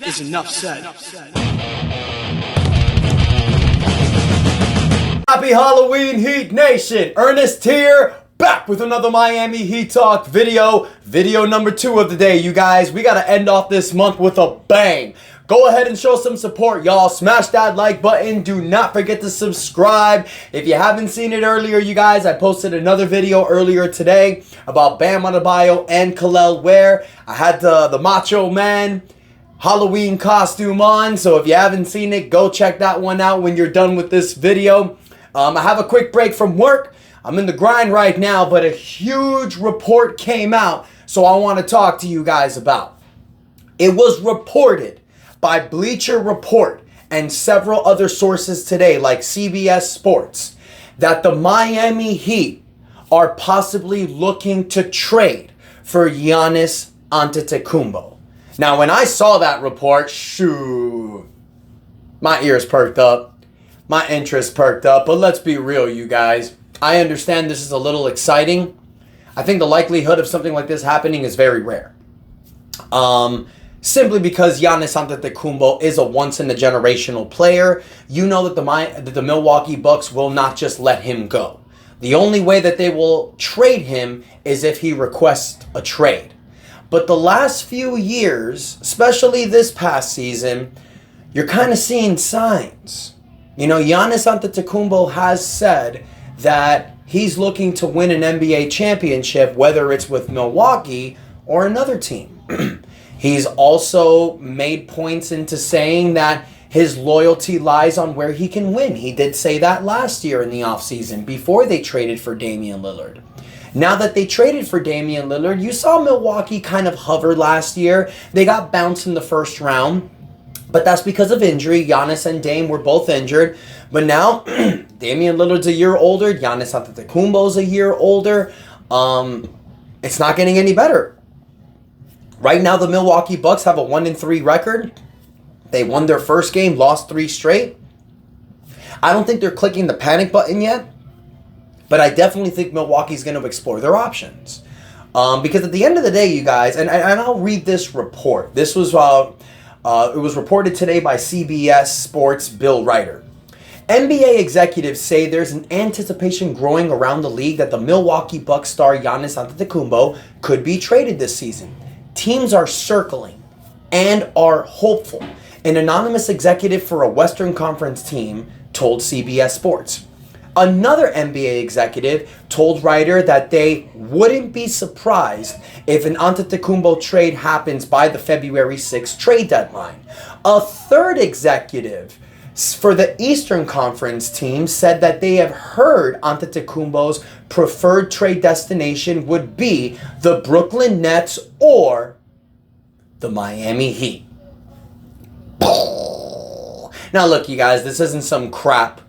is enough said. Happy Halloween, Heat Nation! Ernest here, back with another Miami Heat Talk video. Video number 2 of the day, you guys. We gotta end off this month with a bang. Go ahead and show some support, y'all. Smash that like button. Do not forget to subscribe. If you haven't seen it earlier, you guys, I posted another video earlier today about Bam Adebayo and Kel'el Ware. I had the Macho Man Halloween costume on, so if you haven't seen it, go check that one out when you're done with this video. I have a quick break from work. I'm in the grind right now, but a huge report came out, so I want to talk to you guys about. It was reported by Bleacher Report and several other sources today, like CBS Sports, that the Miami Heat are possibly looking to trade for Giannis Antetokounmpo. Now, when I saw that report, shoo, my ears perked up, my interest perked up, but let's be real, you guys. I understand this is a little exciting. I think the likelihood of something like this happening is very rare. Simply because Giannis Antetokounmpo is a once-in-a-generational player. You know that the Milwaukee Bucks will not just let him go. The only way that they will trade him is if he requests a trade. But the last few years, especially this past season, you're kind of seeing signs. You know, Giannis Antetokounmpo has said that he's looking to win an NBA championship, whether it's with Milwaukee or another team. He's also made points into saying that his loyalty lies on where he can win. He did say that last year in the offseason before they traded for Damian Lillard. Now that they traded for Damian Lillard, you saw Milwaukee kind of hover last year. They got bounced in the first round, but that's because of injury. Giannis and Dame were both injured. But now, Damian Lillard's a year older. Giannis Antetokounmpo's a year older. It's not getting any better. Right now, the Milwaukee Bucks have a 1-3 record. They won their first game, lost 3 straight. I don't think they're clicking the panic button yet, but I definitely think Milwaukee's going to explore their options. Because at the end of the day, you guys, and I'll read this report. This was it was reported today by CBS Sports Bill Ryder. NBA executives say there's an anticipation growing around the league that the Milwaukee Bucks star Giannis Antetokounmpo could be traded this season. Teams are circling and are hopeful. An anonymous executive for a Western Conference team told CBS Sports. Another NBA executive told Ryder that they wouldn't be surprised if an Antetokounmpo trade happens by the February 6th trade deadline. A third executive for the Eastern Conference team said that they have heard Antetokounmpo's preferred trade destination would be the Brooklyn Nets or the Miami Heat. Now look, you guys, this isn't some crap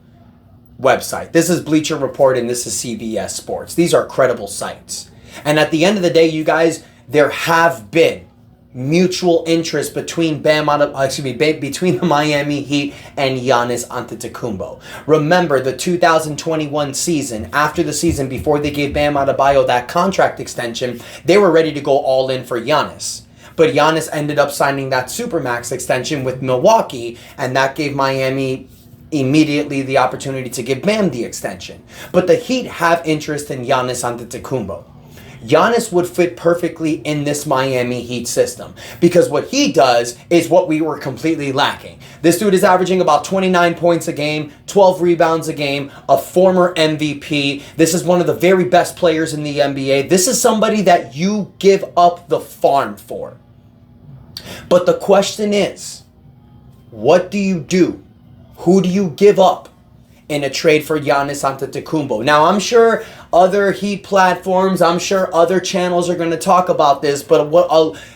website. This is Bleacher Report and this is CBS Sports. These are credible sites. And at the end of the day, you guys, there have been mutual interest between between the Miami Heat and Giannis Antetokounmpo. Remember the 2021 season, after the season before they gave Bam Adebayo that contract extension, they were ready to go all in for Giannis. But Giannis ended up signing that Supermax extension with Milwaukee, and that gave Miami immediately the opportunity to give Bam the extension. But the Heat have interest in Giannis Antetokounmpo. Giannis would fit perfectly in this Miami Heat system because what he does is what we were completely lacking. This dude is averaging about 29 points a game, 12 rebounds a game, a former MVP. This is one of the very best players in the NBA. This is somebody that you give up the farm for. But the question is, what do you do? Who do you give up in a trade for Giannis Antetokounmpo? Now, I'm sure other Heat platforms, I'm sure other channels are going to talk about this, but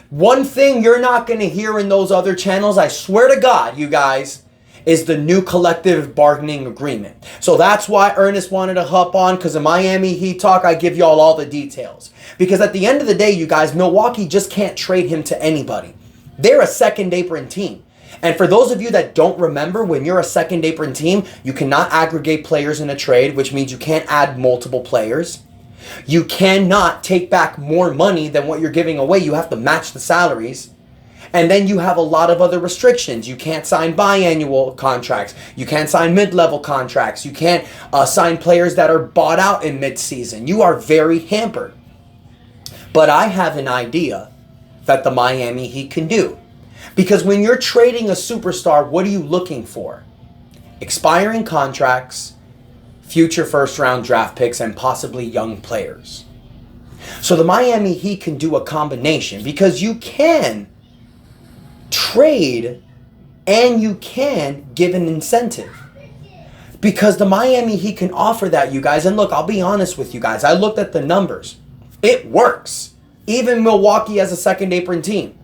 one thing you're not going to hear in those other channels, I swear to God, you guys, is the new collective bargaining agreement. So that's why Ernest wanted to hop on, because in Miami Heat Talk, I give y'all all the details. Because at the end of the day, you guys, Milwaukee just can't trade him to anybody. They're a second apron team. And for those of you that don't remember, when you're a second apron team, you cannot aggregate players in a trade, which means you can't add multiple players. You cannot take back more money than what you're giving away. You have to match the salaries. And then you have a lot of other restrictions. You can't sign biannual contracts. You can't sign mid-level contracts. You can't sign players that are bought out in mid-season. You are very hampered. But I have an idea that the Miami Heat can do. Because when you're trading a superstar, what are you looking for? Expiring contracts, future first-round draft picks, and possibly young players. So the Miami Heat can do a combination because you can trade and you can give an incentive. Because the Miami Heat can offer that, you guys. And look, I'll be honest with you guys. I looked at the numbers. It works. Even Milwaukee as a second apron team.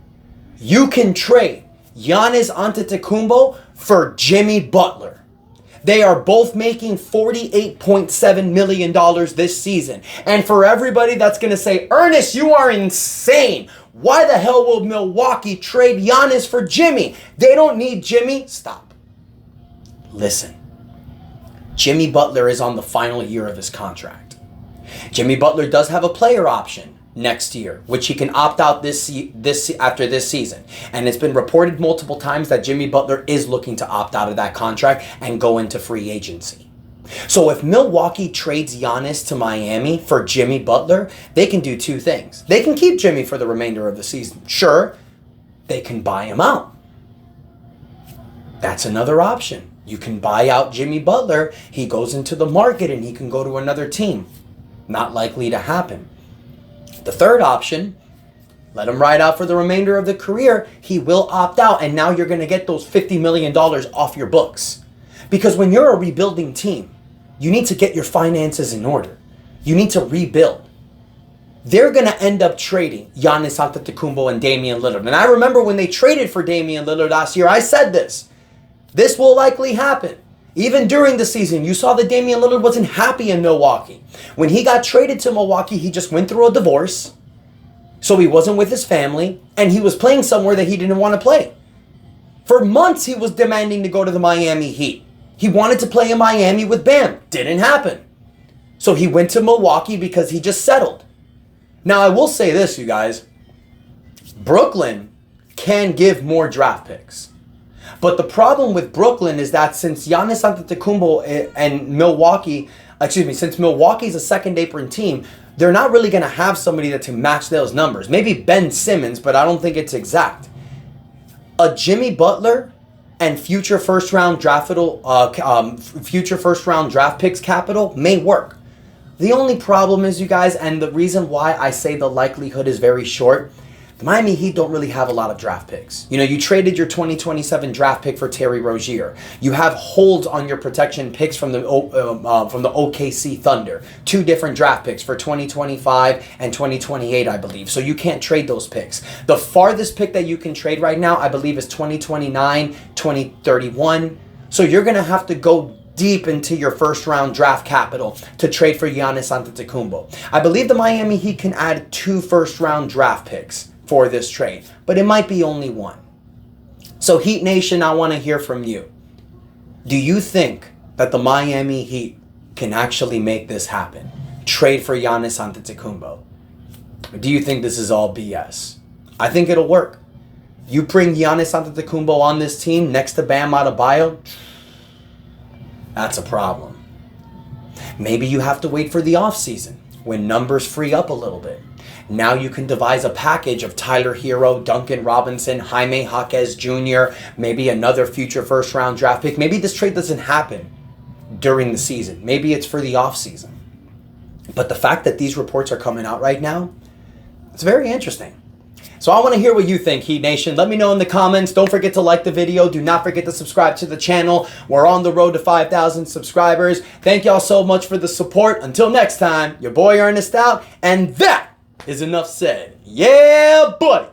You can trade Giannis Antetokounmpo for Jimmy Butler. They are both making $48.7 million this season. And for everybody that's going to say, Ernest, you are insane. Why the hell will Milwaukee trade Giannis for Jimmy? They don't need Jimmy. Stop. Listen. Jimmy Butler is on the final year of his contract. Jimmy Butler does have a player option next year, which he can opt out after this season. And it's been reported multiple times that Jimmy Butler is looking to opt out of that contract and go into free agency. So if Milwaukee trades Giannis to Miami for Jimmy Butler, they can do two things. They can keep Jimmy for the remainder of the season. Sure, they can buy him out. That's another option. You can buy out Jimmy Butler. He goes into the market and he can go to another team. Not likely to happen. The third option, let him ride out for the remainder of the career. He will opt out, and now you're going to get those $50 million off your books. Because when you're a rebuilding team, you need to get your finances in order. You need to rebuild. They're going to end up trading Giannis Antetokounmpo and Damian Lillard. And I remember when they traded for Damian Lillard last year, I said this. This will likely happen. Even during the season, you saw that Damian Lillard wasn't happy in Milwaukee. When he got traded to Milwaukee, he just went through a divorce. So he wasn't with his family, and he was playing somewhere that he didn't want to play. For months, he was demanding to go to the Miami Heat. He wanted to play in Miami with Bam. Didn't happen. So he went to Milwaukee because he just settled. Now, I will say this, you guys. Brooklyn can give more draft picks. But the problem with Brooklyn is that since Giannis Antetokounmpo and Milwaukee, since Milwaukee's a second apron team, they're not really going to have somebody that can match those numbers. Maybe Ben Simmons, but I don't think it's exact. A Jimmy Butler and future first round draft picks capital may work. The only problem is, you guys, and the reason why I say the likelihood is very short, the Miami Heat don't really have a lot of draft picks. You know, you traded your 2027 draft pick for Terry Rozier. You have holds on your protection picks from the OKC Thunder. 2 different draft picks for 2025 and 2028, I believe. So you can't trade those picks. The farthest pick that you can trade right now, I believe, is 2029, 2031. So you're going to have to go deep into your first round draft capital to trade for Giannis Antetokounmpo. I believe the Miami Heat can add 2 first round draft picks for this trade, but it might be only 1. So Heat Nation, I want to hear from you. Do you think that the Miami Heat can actually make this happen? Trade for Giannis Antetokounmpo? Or do you think this is all BS? I think it'll work. You bring Giannis Antetokounmpo on this team next to Bam Adebayo, that's a problem. Maybe you have to wait for the offseason when numbers free up a little bit. Now you can devise a package of Tyler Hero, Duncan Robinson, Jaime Jaquez Jr., maybe another future first round draft pick. Maybe this trade doesn't happen during the season. Maybe it's for the offseason. But the fact that these reports are coming out right now, it's very interesting. So I want to hear what you think, Heat Nation. Let me know in the comments. Don't forget to like the video. Do not forget to subscribe to the channel. We're on the road to 5,000 subscribers. Thank y'all so much for the support. Until next time, your boy Ernest out. And that is enough said. Yeah, buddy.